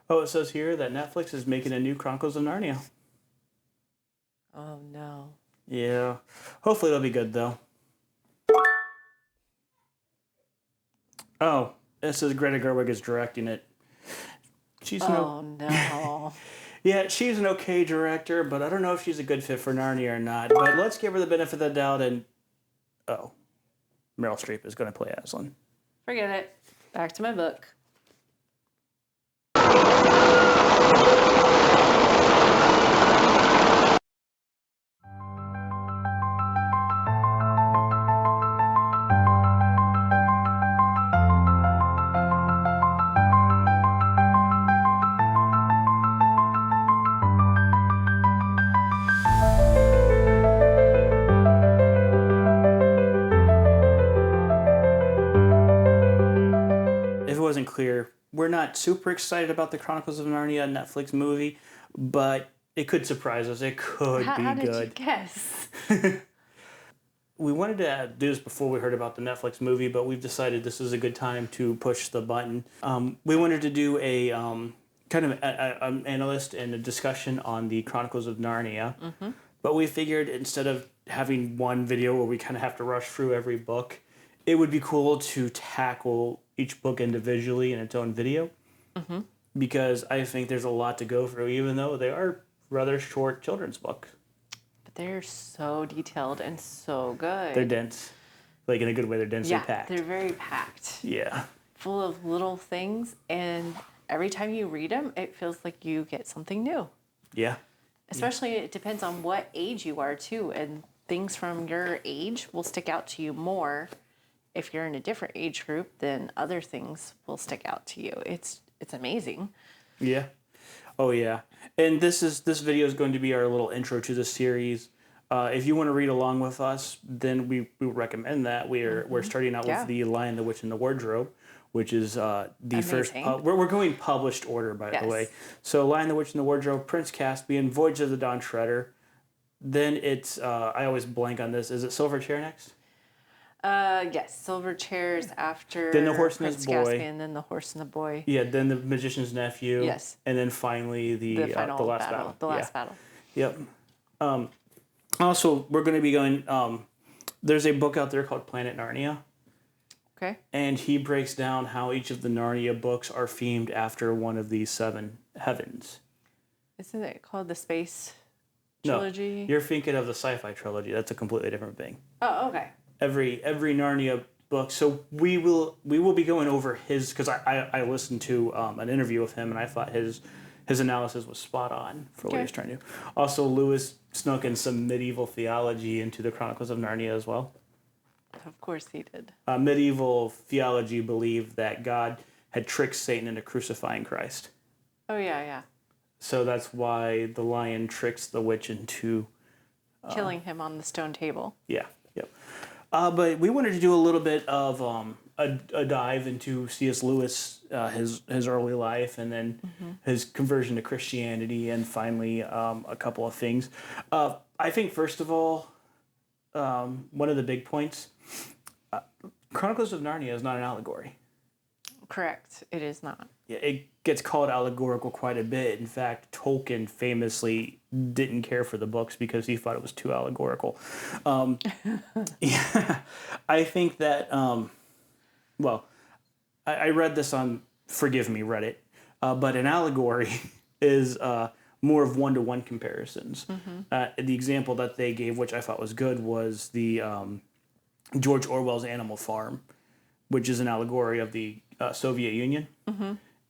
Oh, it says here that Netflix is making a new Chronicles of Narnia. Oh, no. Yeah. Hopefully it'll be good, though. Oh, it says Greta Gerwig is directing it. She's no. Yeah, she's an okay director, but I don't know if she's a good fit for Narnia or not. But let's give her the benefit of the doubt and... Oh. Meryl Streep is going to play Aslan. Forget it. Back to my book. If it wasn't clear, we're not super excited about the Chronicles of Narnia Netflix movie, but it could surprise us. It could be How did good. you guess? We wanted to do this before we heard about the Netflix movie, but we've decided this is a good time to push the button. We wanted to do a kind of an analyst and a discussion on the Chronicles of Narnia, but we figured instead of having one video where we kind of have to rush through every book, it would be cool to tackle each book individually in its own video, because I think there's a lot to go through, even though they are rather short children's books. But they're so detailed and so good. They're dense. Like, in a good way, they're densely packed. They're very packed. Yeah. Full of little things, and every time you read them, it feels like you get something new. Yeah. Especially, it depends on what age you are, too, and things from your age will stick out to you more. If you're in a different age group, then other things will stick out to you. It's amazing. Yeah. Oh, yeah. And this video is going to be our little intro to the series. If you want to read along with us, then we recommend that. We're starting out with The Lion, the Witch, and the Wardrobe, which is the first... we're going published order, by the way. So Lion, the Witch, and the Wardrobe, Prince Caspian, Voyage of the Dawn Treader. Then it's... I always blank on this. Is it Silver Chair next? Yes, Silver Chairs after then the Horse and Prince His Boy. Caspian, then the Horse and the Boy. Yeah, then the Magician's Nephew. Yes. And then finally the last battle. The last battle. Yep. Also, we're going to be going... there's a book out there called Planet Narnia. Okay. And he breaks down how each of the Narnia books are themed after one of these 7 heavens. Isn't it called the Space Trilogy? No, you're thinking of the sci-fi trilogy. That's a completely different thing. Oh, okay. Every Narnia book. So we will be going over his, because I listened to an interview with him and I thought his analysis was spot on for what he was trying to do. Also, Lewis snuck in some medieval theology into the Chronicles of Narnia as well. Of course he did. Medieval theology believed that God had tricked Satan into crucifying Christ. Oh, yeah. So that's why the lion tricks the witch into... killing him on the stone table. Yeah, yep. But we wanted to do a little bit of a dive into C.S. Lewis, his early life, and then his conversion to Christianity, and finally a couple of things. I think, first of all, one of the big points, Chronicles of Narnia is not an allegory. Correct. It is not. Yeah, it gets called allegorical quite a bit. In fact, Tolkien famously didn't care for the books because he thought it was too allegorical. Yeah, I think that, I read this on, forgive me, Reddit, but an allegory is more of one-to-one comparisons. The example that they gave, which I thought was good, was the George Orwell's Animal Farm, which is an allegory of the Soviet Union.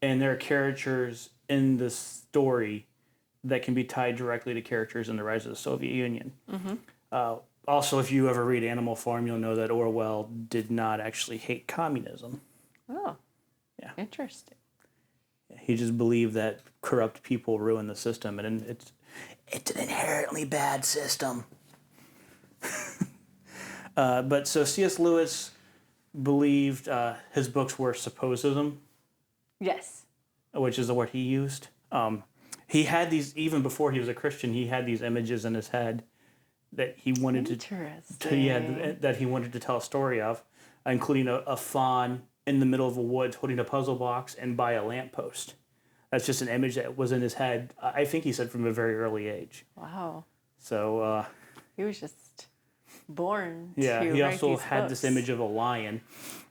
And there are characters in the story that can be tied directly to characters in the rise of the Soviet Union. Also, if you ever read Animal Farm, you'll know that Orwell did not actually hate communism. Oh, yeah, interesting. He just believed that corrupt people ruin the system, and it's an inherently bad system. But so C.S. Lewis believed his books were supposism. Yes. Which is the word he used. He had these, even before he was a Christian, he had these images in his head that he wanted that he wanted to tell a story of, including a fawn in the middle of a woods holding a puzzle box and by a lamppost. That's just an image that was in his head. I think he said from a very early age. Wow. So He was just born yeah, to he write also these had books. this image of a lion.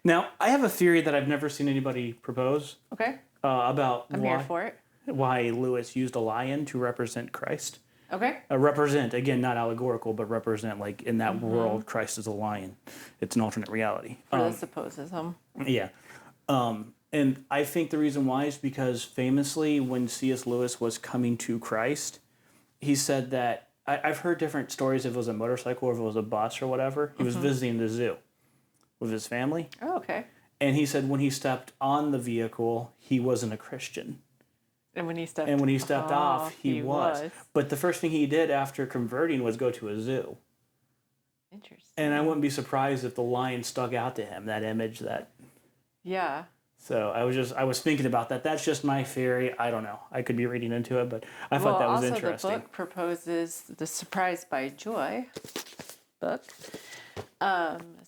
Now, I have a theory that I've never seen anybody propose Okay. about I'm here for it. why Lewis used a lion to represent Christ. Okay. Represent, again, not allegorical, but represent, like in that world, Christ is a lion. It's an alternate reality. For the supposism. Yeah. And I think the reason why is because famously, when C.S. Lewis was coming to Christ, he said that, I've heard different stories if it was a motorcycle or if it was a bus or whatever. He was visiting the zoo with his family. Oh, okay. And he said when he stepped on the vehicle, he wasn't a Christian. And when he stepped off, he was. But the first thing he did after converting was go to a zoo. Interesting. And I wouldn't be surprised if the lion stuck out to him, that image that... Yeah. So I was thinking about that. That's just my theory. I don't know. I could be reading into it, but I thought that was interesting. The book proposes the Surprised by Joy book.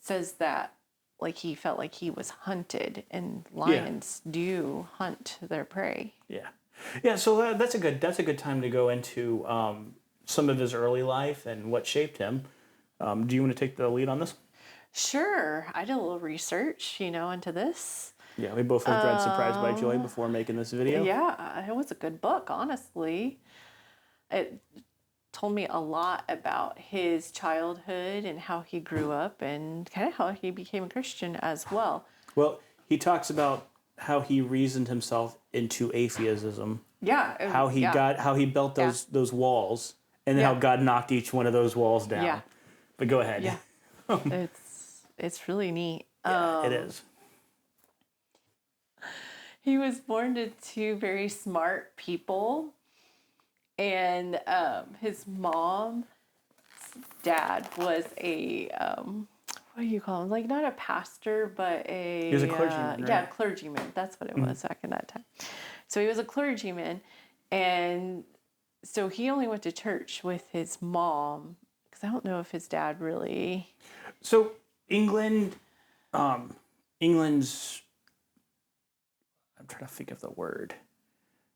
Says that like he felt like he was hunted, and lions do hunt their prey. Yeah. Yeah, so that's a good time to go into some of his early life and what shaped him. Do you want to take the lead on this? Sure. I did a little research, into this. Yeah, we both have read Surprised by Joy before making this video. Yeah, it was a good book, honestly. It told me a lot about his childhood and how he grew up and kind of how he became a Christian as well. Well, he talks about how he reasoned himself into atheism. Yeah. How he built those walls, and then how God knocked each one of those walls down. Yeah. But go ahead. Yeah. It's really neat. Yeah, it is. He was born to two very smart people, and his mom's dad was a what do you call him? Like not a pastor, but he was a clergyman. Right? Yeah, clergyman. That's what it was back in that time. So he was a clergyman, and so he only went to church with his mom because I don't know if his dad really. So England's. I'm trying to think of the word.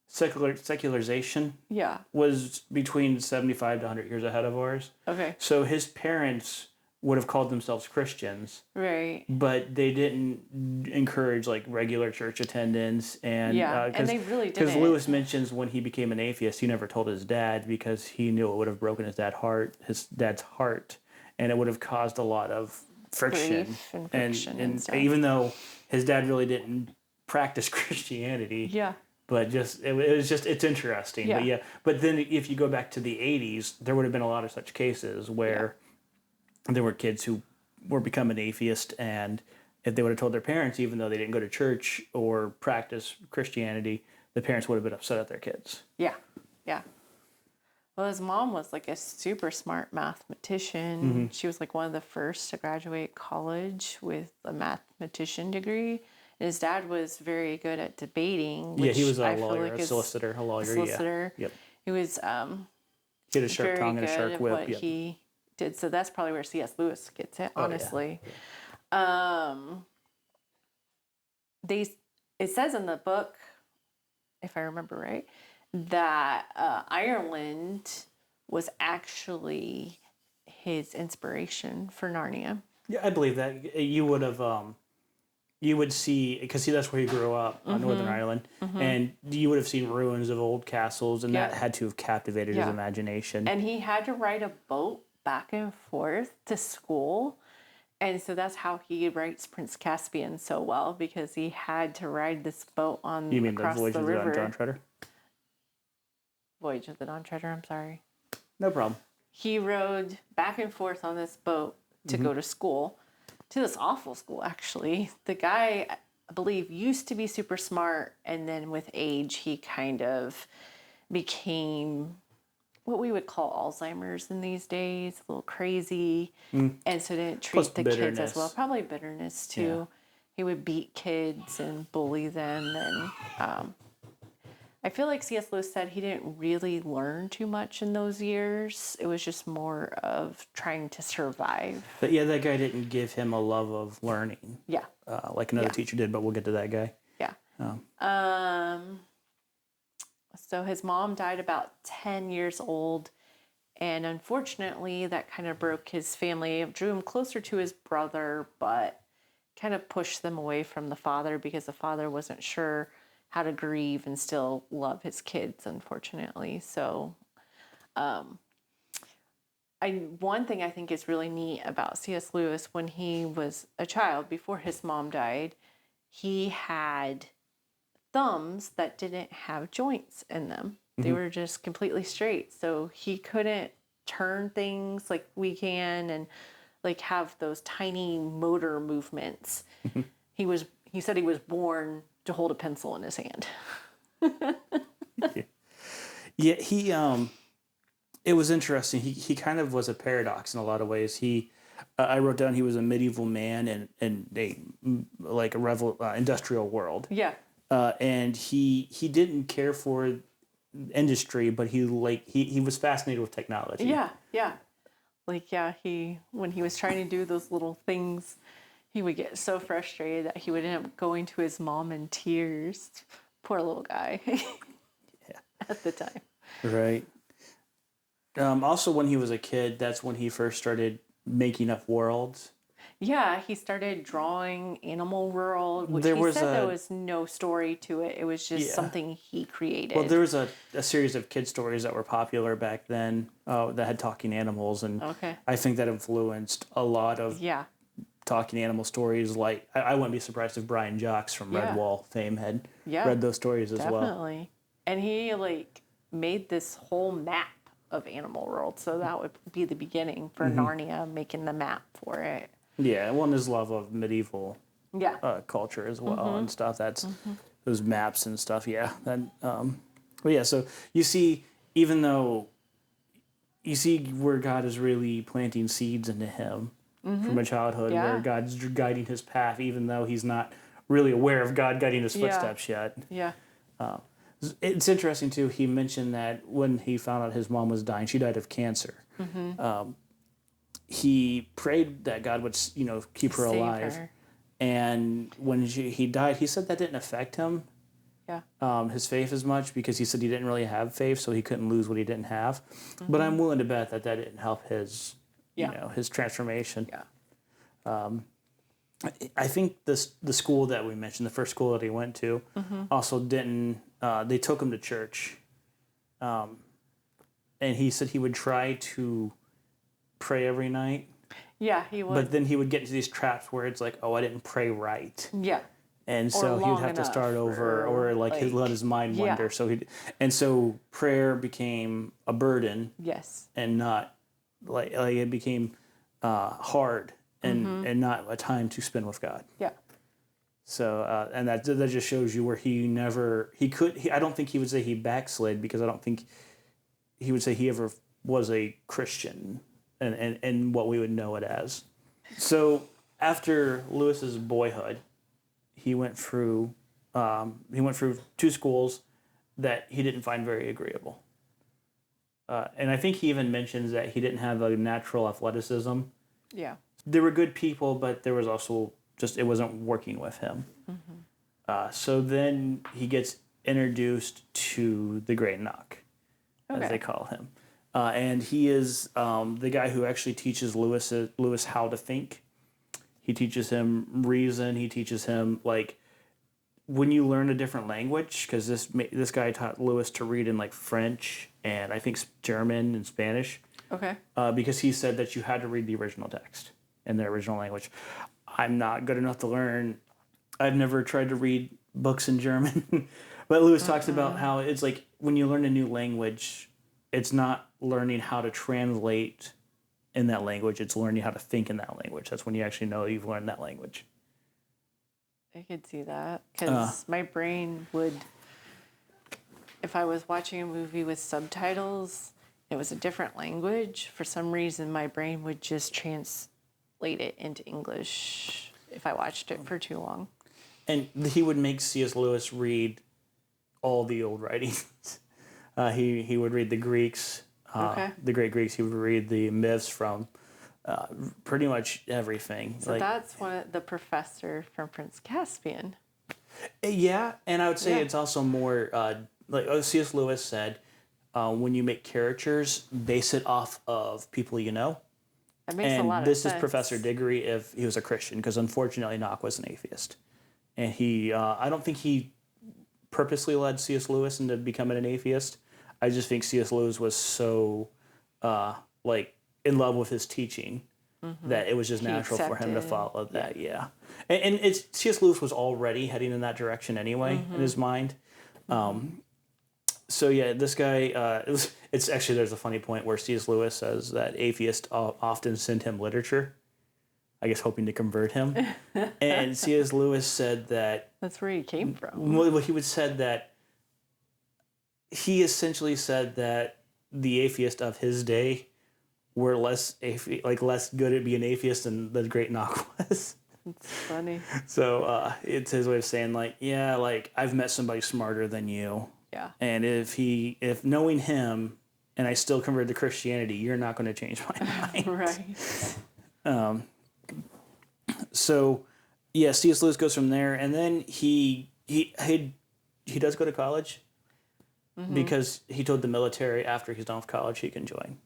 Secularization. Yeah. Was between 75 to 100 years ahead of ours. Okay. So his parents would have called themselves Christians. Right. But they didn't encourage like regular church attendance and and they really didn't. Because Lewis mentions when he became an atheist, he never told his dad because he knew it would have broken his dad's heart, and it would have caused a lot of friction. Grief and friction and stuff. even though his dad really didn't practice Christianity. Yeah. But it's interesting. Yeah. But then if you go back to the 80s, there would have been a lot of such cases where there were kids who were becoming atheist, and if they would have told their parents, even though they didn't go to church or practice Christianity, the parents would have been upset at their kids. Yeah. Yeah. Well, his mom was like a super smart mathematician. Mm-hmm. She was like one of the first to graduate college with a mathematician degree. And his dad was very good at debating. Which he was a I feel lawyer, like a solicitor. Yeah. Yep. He was He had a sharp very tongue and a good sharp at whip. what he did. So that's probably where C.S. Lewis gets it, honestly. It says in the book, if I remember right, that Ireland was actually his inspiration for Narnia. Yeah, I believe that. You would have, you would see, because that's where he grew up, on Northern Ireland, and you would have seen ruins of old castles, and that had to have captivated his imagination. And he had to ride a boat back and forth to school. And so that's how he writes Prince Caspian so well, because he had to ride this boat on You mean across the Voyage the of river. the Dawn Treader? Voyage of the Dawn Treader, I'm sorry. No problem. He rode back and forth on this boat to go to school, to this awful school, actually. The guy, I believe, used to be super smart, and then with age, he kind of became what we would call Alzheimer's in these days, a little crazy, and so didn't treat Plus the kids as bitterness. well. Probably bitterness, too. Yeah. He would beat kids and bully them, and I feel like C.S. Lewis said he didn't really learn too much in those years. It was just more of trying to survive. But yeah, that guy didn't give him a love of learning. Yeah. Like another teacher did, but we'll get to that guy. Yeah. So his mom died about 10 years old. And unfortunately, that kind of broke his family. It drew him closer to his brother, but kind of pushed them away from the father because the father wasn't sure how to grieve and still love his kids, unfortunately. So one thing I think is really neat about C.S. Lewis, when he was a child, before his mom died, he had thumbs that didn't have joints in them. They were just completely straight. So he couldn't turn things like we can and like have those tiny motor movements. He said he was born to hold a pencil in his hand. Yeah, he it was interesting. He kind of was a paradox in a lot of ways. I wrote down he was a medieval man in a industrial world. Yeah. And he didn't care for industry, but he was fascinated with technology. Yeah. When he was trying to do those little things, he would get so frustrated that he would end up going to his mom in tears. Poor little guy. Yeah. At the time. Right. Also, when he was a kid, that's when he first started making up worlds. Yeah, he started drawing Animal World, which there was no story to it. It was just something he created. Well, there was a series of kid stories that were popular back then that had talking animals, and I think that influenced a lot of talking animal stories. Like, I wouldn't be surprised if Brian Jocks from Redwall fame had read those stories as well. Definitely. And he made this whole map of Animal World, so that would be the beginning for Narnia, making the map for it. Yeah, well, and his love of medieval culture as well and stuff. That's those maps and stuff. Yeah, so you see, even though you see where God is really planting seeds into him from a childhood, where God's guiding his path, even though he's not really aware of God guiding his footsteps yet. Yeah. It's interesting too. He mentioned that when he found out his mom was dying, she died of cancer. He prayed that God would, keep her alive. And when he died, he said that didn't affect him, his faith as much, because he said he didn't really have faith, so he couldn't lose what he didn't have. But I'm willing to bet that didn't help his, his transformation. Yeah. I think the school that we mentioned, the first school that he went to, also didn't. They took him to church, and he said he would try to pray every night. Yeah, he would. But then he would get into these traps where it's like, oh, I didn't pray right. Yeah. And so he would have to start over, or he'd let his mind wander. So prayer became a burden. Yes. And not it became hard and not a time to spend with God. Yeah. So and that just shows you where I don't think he would say he backslid, because I don't think he would say he ever was a Christian and what we would know it as. So after Lewis's boyhood, he went through two schools that he didn't find very agreeable. And I think he even mentions that he didn't have a natural athleticism. Yeah. There were good people, but there was also it wasn't working with him. So then he gets introduced to the Great Knock, as they call him. And he is the guy who actually teaches Lewis how to think. He teaches him reason. He teaches him, when you learn a different language, because this guy taught Lewis to read in French and I think German and Spanish. Okay. Because he said that you had to read the original text in the original language. I'm not good enough to learn. I've never tried to read books in German. But Lewis talks about how it's when you learn a new language, it's not learning how to translate in that language. It's learning how to think in that language. That's when you actually know you've learned that language. I could see that, because my brain would, if I was watching a movie with subtitles, it was a different language, for some reason my brain would just translate it into English if I watched it for too long. And he would make C.S. Lewis read all the old writings. He would read the Greeks, the great Greeks. He would read the myths from pretty much everything. So that's the professor from Prince Caspian. Yeah, and I would say it's also more C.S. Lewis said, when you make characters, base it off of people you know. That makes a lot of sense. And this is Professor Diggory if he was a Christian, because unfortunately Knock was an atheist. And I don't think he purposely led C.S. Lewis into becoming an atheist. I just think C.S. Lewis was so, in love with his teaching that it was just natural for him to follow that, And C.S. Lewis was already heading in that direction anyway, in his mind. This guy, it's actually, there's a funny point where C.S. Lewis says that atheists often send him literature, I guess hoping to convert him. And C.S. Lewis said that... That's where he came from. Well, he essentially said that the atheists of his day were less good at being atheists than the great Knock was. It's funny. So it's his way of saying, I've met somebody smarter than you. Yeah. And if knowing him and I still convert to Christianity, you're not going to change my mind. Right. C.S. Lewis goes from there, and then he does go to college because he told the military after he's done with college he can join.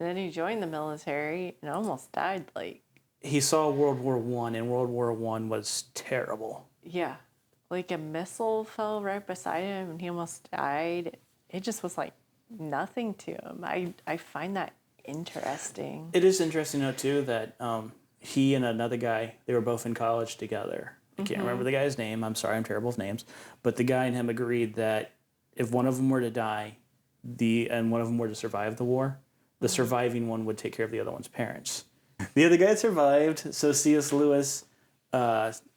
And then he joined the military and almost died. He saw World War I, and World War I was terrible. Yeah. A missile fell right beside him and he almost died. It just was nothing to him. I find that interesting. It is interesting, though, too, that he and another guy, they were both in college together. I can't remember the guy's name. I'm sorry, I'm terrible with names. But the guy and him agreed that if one of them were to die and one of them were to survive the war, the surviving one would take care of the other one's parents. The other guy survived, so C.S. Lewis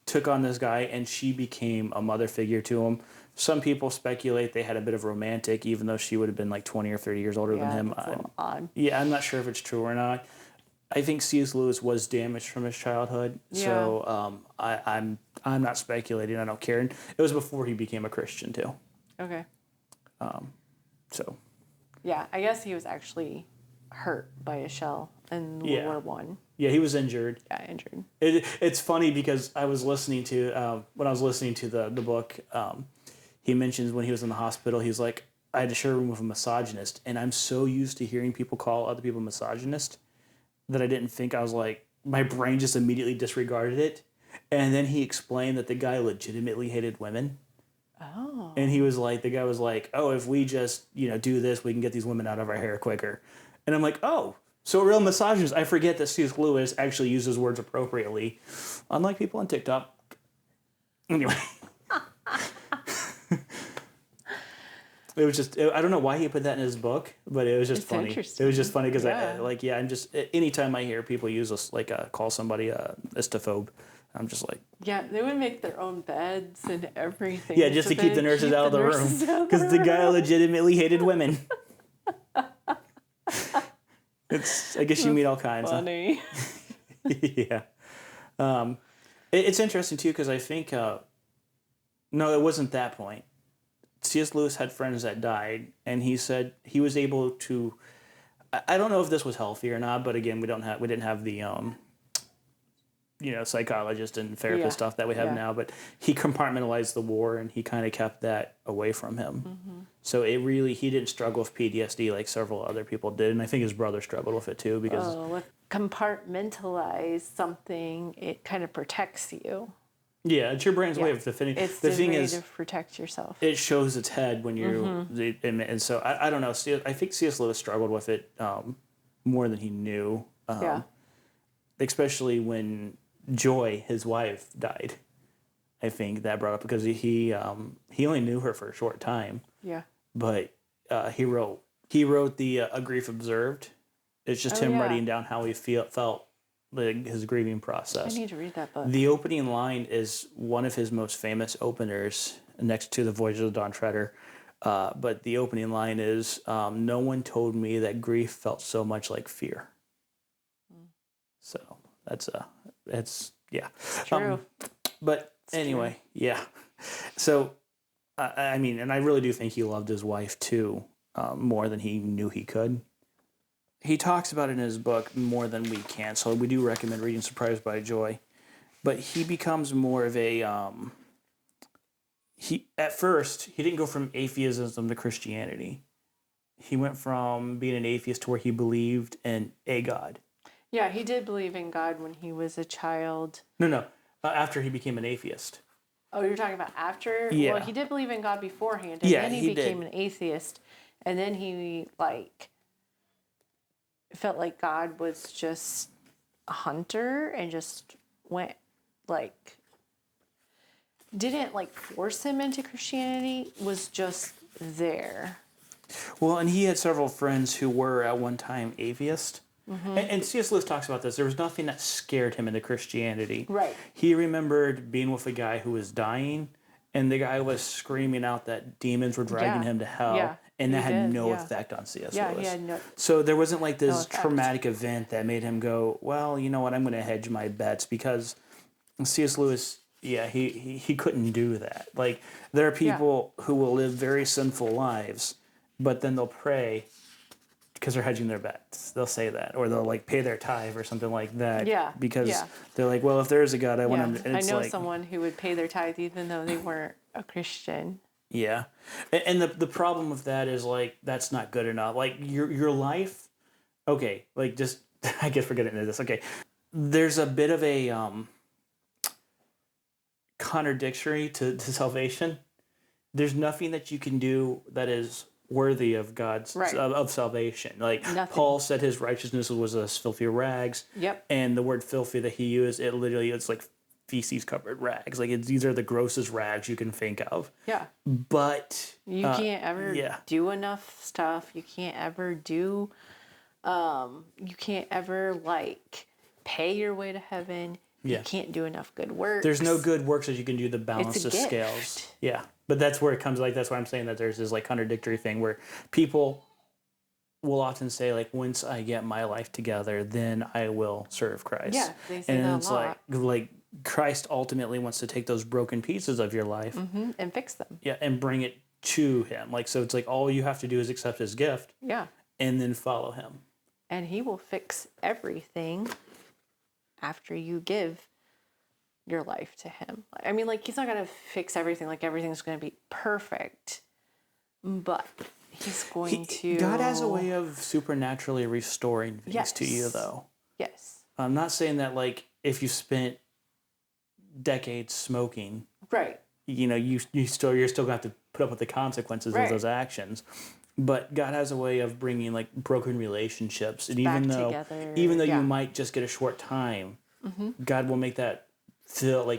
took on this guy, and she became a mother figure to him. Some people speculate they had a bit of romantic, even though she would have been 20 or 30 years older than him. That's a little odd. Yeah, I'm not sure if it's true or not. I think C.S. Lewis was damaged from his childhood, so I'm not speculating. I don't care. And it was before he became a Christian too. Okay. So. Yeah, I guess he was actually hurt by a shell in World War I. Yeah, he was injured. Yeah, injured. It's funny because I was listening to when I was listening to the book. He mentions when he was in the hospital, he's like, I had to share a room with a misogynist, and I'm so used to hearing people call other people misogynist that I didn't think, I was like, my brain just immediately disregarded it. And then he explained that the guy legitimately hated women. Oh. And he was like, the guy was like, oh, if we just, do this, we can get these women out of our hair quicker. And I'm like, oh, so a real misogynist. I forget that C.S. Lewis actually uses words appropriately, unlike people on TikTok. Anyway. It was just, I don't know why he put that in his book, but it was just funny. It was just funny because I'm just, anytime I hear people use this, call somebody a istophobe, I'm just like. Yeah, they would make their own beds and everything. Yeah, just to keep the nurses out of the room. Because the guy legitimately hated women. I guess you meet all kinds. Funny. Huh? Yeah. It's interesting, too, because I think, no, it wasn't that point. C.S. Lewis had friends that died, and he said he was able to. I don't know if this was healthy or not, but again, we didn't have the psychologist and therapist stuff that we have now. But he compartmentalized the war, and he kind of kept that away from him. Mm-hmm. So he didn't struggle with PTSD like several other people did, and I think his brother struggled with it too because compartmentalize something, it kind of protects you. Yeah, it's your brain's way of defending. It's the thing is to protect yourself. It shows its head when you, and so I don't know. I think C.S. Lewis struggled with it more than he knew. Especially when Joy, his wife, died. I think that brought up because he only knew her for a short time. Yeah. But he wrote the A Grief Observed. It's just him writing down how he felt. His grieving process. I need to read that book. The opening line is one of his most famous openers next to The Voyage of the Dawn Treader. But the opening line is, no one told me that grief felt so much like fear. So it's true. But it's anyway, true. Yeah. So, and I really do think he loved his wife too, more than he knew he could. He talks about it in his book more than we can, so we do recommend reading Surprised by Joy. But he becomes more of a, at first he didn't go from atheism to Christianity. He went from being an atheist to where he believed in a God. Yeah, he did believe in God when he was a child. No. After he became an atheist. Oh, you're talking about after? Yeah. Well, he did believe in God beforehand, and then he became an atheist, and then he felt like God was just a hunter and just went didn't force him into Christianity, was just there. Well, and he had several friends who were at one time atheist. Mm-hmm. And C.S. Lewis talks about this. There was nothing that scared him into Christianity. Right. He remembered being with a guy who was dying, and the guy was screaming out that demons were dragging him to hell, and that had no effect on C.S. Lewis. He had no. So there wasn't this traumatic event that made him go, well, you know what, I'm going to hedge my bets, because C.S. Lewis, he couldn't do that. There are people who will live very sinful lives, but then they'll pray because they're hedging their bets. They'll say that, or they'll pay their tithe or something like that. Yeah. Because they're like, well, if there is a God, I want him to. And I know someone who would pay their tithe even though they weren't a Christian. Yeah, and the problem with that is that's not good enough. Your life, okay. Just I guess we're getting into this. Okay, there's a bit of a contradictory to salvation. There's nothing that you can do that is worthy of God's of salvation. Paul said his righteousness was as filthy rags. Yep. And the word filthy that he used, it's like feces covered rags. These are the grossest rags you can think of. Yeah. But you can't ever do enough stuff. You can't ever do you can't ever pay your way to heaven. You can't do enough good works. There's no good works that you can do to balance the scales. Yeah. But that's where it comes, that's why I'm saying that there's this contradictory thing where people will often say, once I get my life together, then I will serve Christ. Yeah, they say that a lot. Like Christ ultimately wants to take those broken pieces of your life and fix them. Yeah, and bring it to him. So it's all you have to do is accept his gift. Yeah. And then follow him. And he will fix everything after you give your life to him. I mean, he's not going to fix everything. Everything's going to be perfect. But he's going to... God has a way of supernaturally restoring things to you, though. Yes. I'm not saying that, if you spent decades smoking... Right. You're still going to have to put up with the consequences of those actions. But God has a way of bringing, broken relationships. And even though you might just get a short time, God will make that feel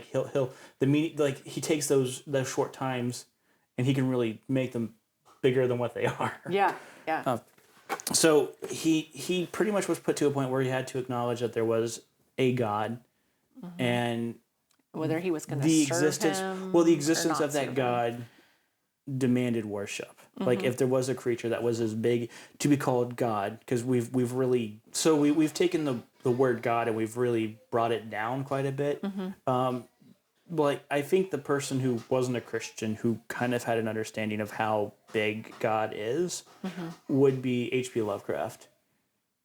he takes those short times and he can really make them bigger than what they are. Yeah. So he pretty much was put to a point where he had to acknowledge that there was a God, and whether he was going to serve him. Well, the existence of that God demanded worship. If there was a creature that was as big to be called God, because we've taken the word God and we've really brought it down quite a bit. I think the person who wasn't a Christian, who kind of had an understanding of how big God is, would be H.P. Lovecraft,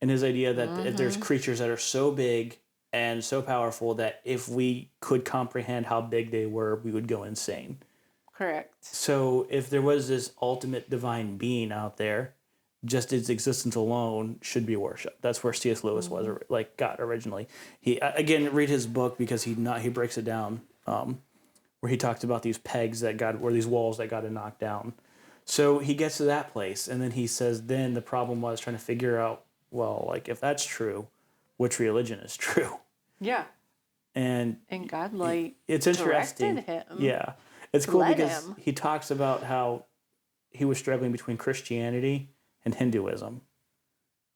and his idea that if there's creatures that are so big and so powerful that if we could comprehend how big they were, we would go insane. Correct. So if there was this ultimate divine being out there, just its existence alone should be worshipped. That's where C.S. Lewis was, God originally. He again, read his book because he breaks it down, where he talks about these pegs that these walls that got knocked down. So he gets to that place, and then he says, then the problem was trying to figure out, if that's true, which religion is true? Yeah. And God it's interesting. Directed him. Yeah. It's cool because he talks about how he was struggling between Christianity and Hinduism.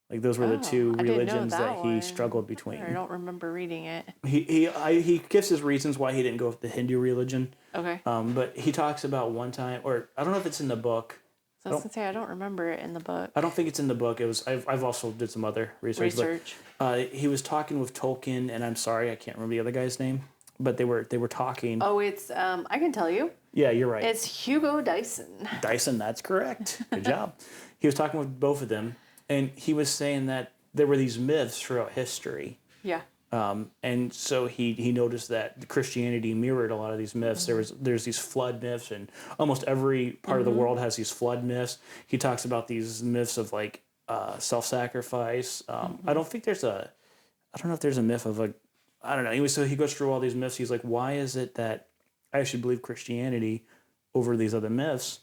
Those were the two religions that he struggled between. I don't remember reading it. He gives his reasons why he didn't go with the Hindu religion. Okay. But he talks about one time, or I don't know if it's in the book. So I was gonna say I don't remember it in the book. I don't think it's in the book. It was. I've also did some other research. But, he was talking with Tolkien, and I'm sorry I can't remember the other guy's name. But they were talking. Oh, it's I can tell you. Yeah, you're right. It's Hugo Dyson. Dyson, that's correct. Good job. He was talking with both of them, and he was saying that there were these myths throughout history. Yeah. And so he noticed that Christianity mirrored a lot of these myths. There's these flood myths, and almost every part of the world has these flood myths. He talks about these myths of like self-sacrifice. I don't know if there's a myth of I don't know. Anyway, so he goes through all these myths. He's like, why is it that I should believe Christianity over these other myths?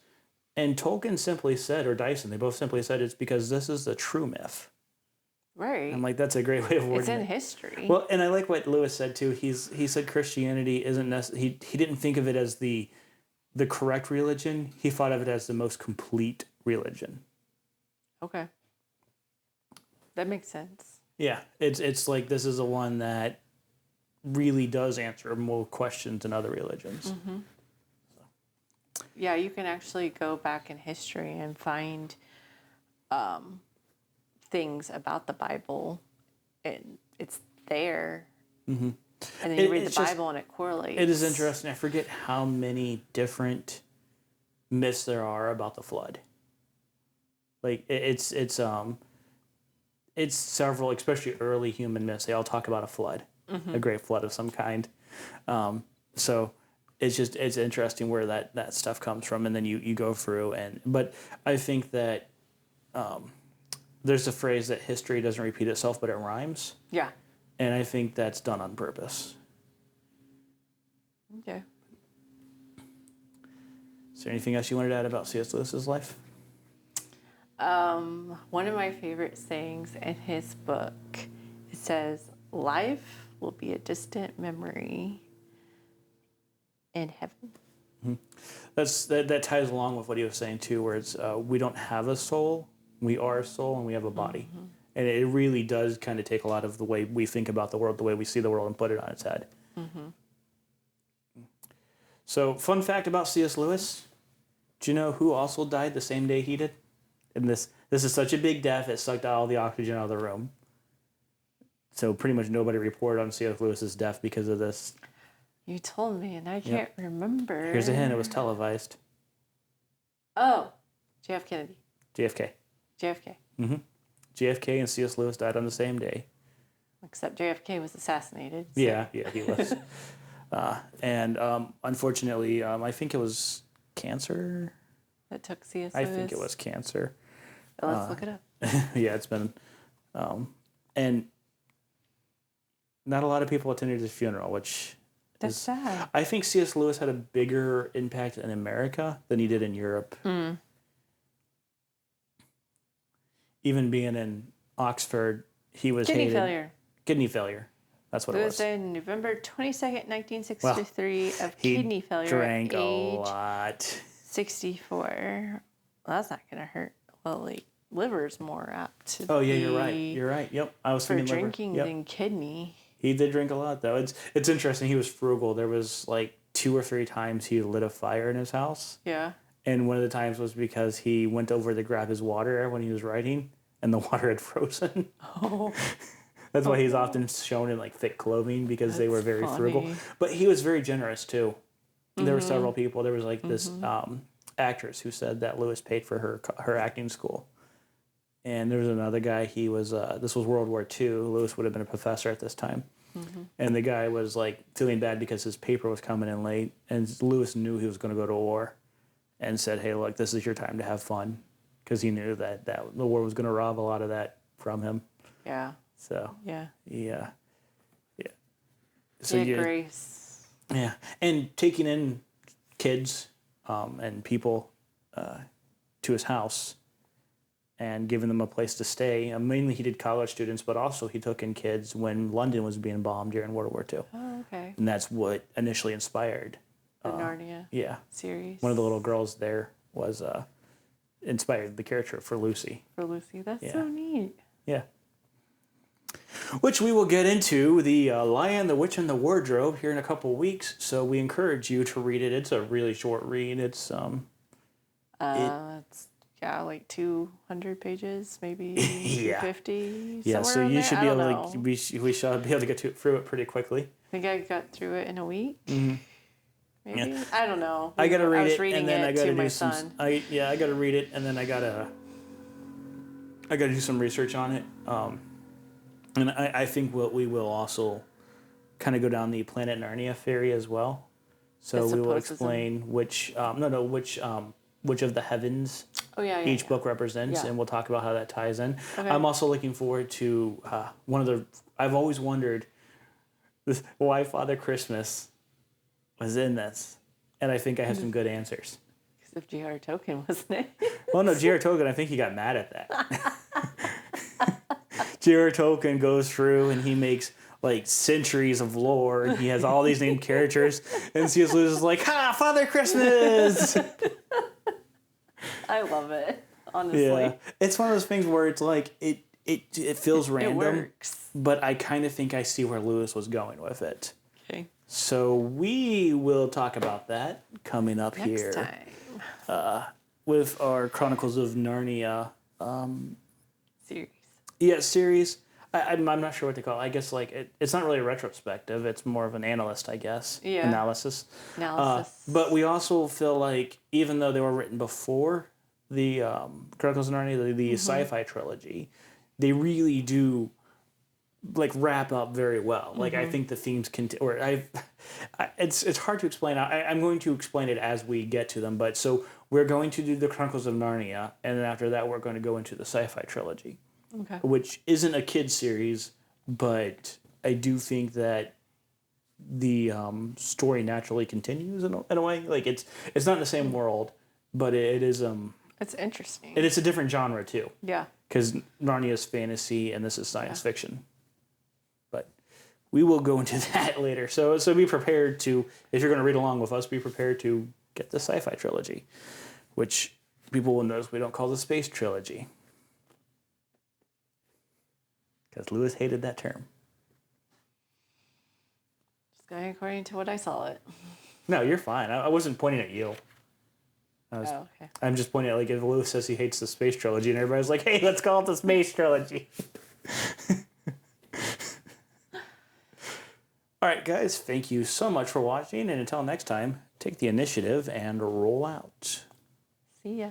And Tolkien simply said, or Dyson, they both simply said, it's because this is the true myth. Right. I'm like, that's a great way of wording it. It's in history. Well, and I like what Lewis said too. He said Christianity isn't necessarily, he didn't think of it as the correct religion. He thought of it as the most complete religion. Okay. That makes sense. Yeah, it's like this is the one that really does answer more questions than other religions. Mm-hmm. Yeah, you can actually go back in history and find things about the Bible, and it's there. Mm-hmm. And then you read the Bible and it correlates. It is interesting. I forget how many different myths there are about the flood. Like it's several, especially early human myths. They all talk about a flood, a great flood of some kind. So it's interesting where that stuff comes from, and then you go through but I think that there's a phrase that history doesn't repeat itself, but it rhymes. Yeah. And I think that's done on purpose. Okay. Is there anything else you wanted to add about C.S. Lewis's life? One of my favorite sayings in his book, it says, life will be a distant memory in heaven. Mm-hmm. That ties along with what he was saying too, where it's we don't have a soul, we are a soul, and we have a body. Mm-hmm. And it really does kind of take a lot of the way we think about the world, the way we see the world, and put it on its head. Mm-hmm. So, fun fact about C.S. Lewis. Do you know who also died the same day he did? And this is such a big death, it sucked out all the oxygen out of the room. So pretty much nobody reported on C.S. Lewis's death because of this. You told me, and I can't remember. Here's a hint, it was televised. Oh, JF Kennedy. JFK. JFK. Mm-hmm. JFK and C.S. Lewis died on the same day. Except JFK was assassinated. So. Yeah, he was. And unfortunately, I think it was cancer. That took C.S. Lewis? I think it was cancer. Let's look it up. Yeah, it's been... and not a lot of people attended his funeral, which... That's sad. I think C.S. Lewis had a bigger impact in America than he did in Europe. Mm. Even being in Oxford, he was hated. Kidney failure. That's what it was. It was in November 22nd, 1963 of kidney failure. He drank a lot. 64. Well, that's not going to hurt. Well, like, liver's more apt to Oh, yeah, you're right. You're right. Yep. I was thinking liver. For drinking than kidney. He did drink a lot, though. It's interesting. He was frugal. There was, like, 2 or 3 times he lit a fire in his house. Yeah. And one of the times was because he went over to grab his water when he was writing, and the water had frozen. Oh. That's why he's often shown in, like, thick clothing, because they were very frugal. But he was very generous, too. There were several people. There was, like, this actress who said that Lewis paid for her acting school. And there was another guy, he was, this was World War II. Lewis would have been a professor at this time. Mm-hmm. And the guy was, like, feeling bad because his paper was coming in late. And Lewis knew he was going to go to war and said, hey, look, this is your time to have fun. Because he knew that the war was going to rob a lot of that from him. Yeah. So. Yeah. Yeah. Yeah. So grace. Yeah. And taking in kids and people to his house and giving them a place to stay. Mainly he did college students, but also he took in kids when London was being bombed during World War II. Oh, okay. And that's what initially inspired the Narnia series. One of the little girls there was inspired the character for Lucy. For Lucy. That's so neat. Yeah. Which we will get into, the Lion, the Witch, and the Wardrobe here in a couple of weeks. So we encourage you to read it. It's a really short read. It's it's like 200 pages, maybe 250. Yeah, so you should be able to. We should be able to get through it pretty quickly. I think I got through it in a week. Mm-hmm. Maybe I don't know. I gotta read it, and then I gotta do some. I gotta read it, and then I gotta do some research on it. And I think we will also kind of go down the Planet Narnia theory as well. So we will explain which which of the heavens each book represents, and we'll talk about how that ties in. Okay. I'm also looking forward to I've always wondered why Father Christmas was in this, and I think I have some good answers. Because of J.R. Tolkien, wasn't it? Well, no, J.R. Tolkien, I think he got mad at that. J.R. Tolkien goes through and he makes like centuries of lore, and he has all these named characters, and C.S. Lewis is like, "Ha, Father Christmas!" I love it, honestly. Yeah, it's one of those things where it's like it feels random, it works. But I kind of think I see where Lewis was going with it. Okay. So we will talk about that coming up next here time. with our Chronicles of Narnia series. Yeah, series. I'm not sure what to call it. I guess like it's not really a retrospective. It's more of an analyst, I guess. Yeah. Analysis. But we also feel like even though they were written before the Chronicles of Narnia, the sci-fi trilogy, they really do like wrap up very well. Like I think the themes it's hard to explain. I'm going to explain it as we get to them. But so we're going to do the Chronicles of Narnia, and then after that we're going to go into the sci-fi trilogy. Okay. Which isn't a kid's series, but I do think that the story naturally continues in a way. Like it's not in the same world, but it is. It's interesting. And it's a different genre too. Yeah. Because Narnia is fantasy and this is science fiction. But we will go into that later. So be prepared to, if you're going to read along with us, be prepared to get the sci-fi trilogy, which people will notice we don't call the space trilogy. Because Lewis hated that term. Just going according to what I saw it. No, you're fine. I wasn't pointing at you. Okay. I'm just pointing at like if Lewis says he hates the space trilogy and everybody's like, hey, let's call it the space trilogy. All right, guys, thank you so much for watching. And until next time, take the initiative and roll out. See ya.